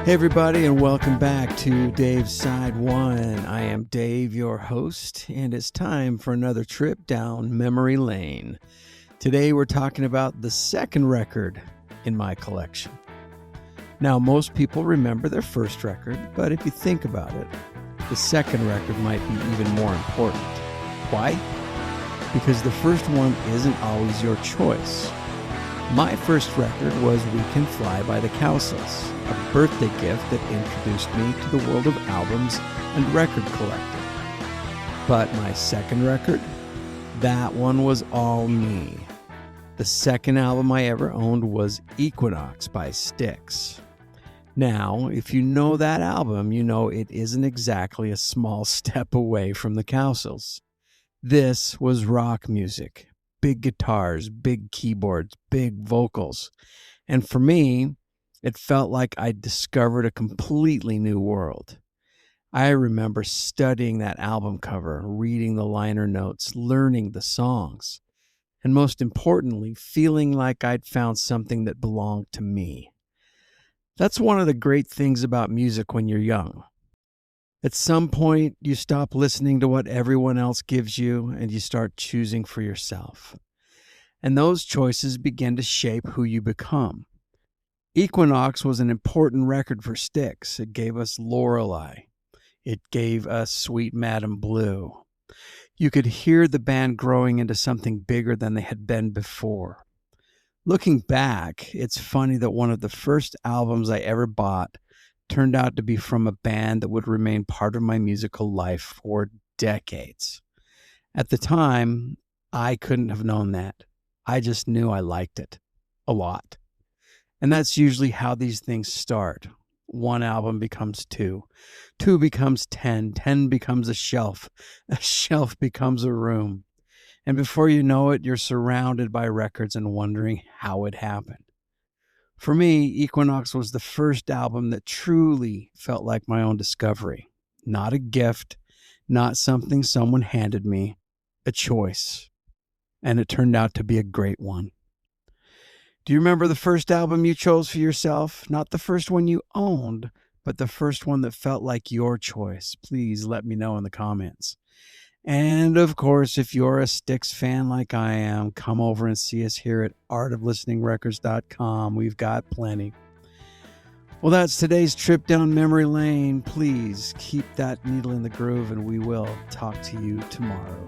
Hey everybody, and welcome back to Dave's Side One. I am Dave, your host, and it's time for another trip down memory lane. Today we're talking about the second record in my collection. Now, most people remember their first record, but if you think about it, the second record might be even more important. Why? Because the first one isn't always your choice. My first record was We Can Fly by the Cowsills, a birthday gift that introduced me to the world of albums and record collecting. But my second record, that one was all me. The second album I ever owned was Equinox by Styx. Now, if you know that album, you know it isn't exactly a small step away from the Cowsills. This was rock music. Big guitars, big keyboards, big vocals. And for me, it felt like I'd discovered a completely new world. I remember studying that album cover, reading the liner notes, learning the songs, and most importantly, feeling like I'd found something that belonged to me. That's one of the great things about music when you're young. At some point, you stop listening to what everyone else gives you and you start choosing for yourself. And those choices begin to shape who you become. Equinox was an important record for Styx. It gave us Lorelei. It gave us Sweet Madam Blue. You could hear the band growing into something bigger than they had been before. Looking back, it's funny that one of the first albums I ever bought turned out to be from a band that would remain part of my musical life for decades. At the time, I couldn't have known that. I just knew I liked it a lot. And that's usually how these things start. One album becomes two becomes 10 becomes a shelf becomes a room. And before you know it, you're surrounded by records and wondering how it happened. For me, Equinox was the first album that truly felt like my own discovery. Not a gift, not something someone handed me, a choice. And it turned out to be a great one. Do you remember the first album you chose for yourself? Not the first one you owned, but the first one that felt like your choice. Please let me know in the comments. And of course, if you're a Styx fan like I am, come over and see us here at artoflisteningrecords.com. We've got plenty. Well, that's today's trip down memory lane. Please keep that needle in the groove, and we will talk to you tomorrow.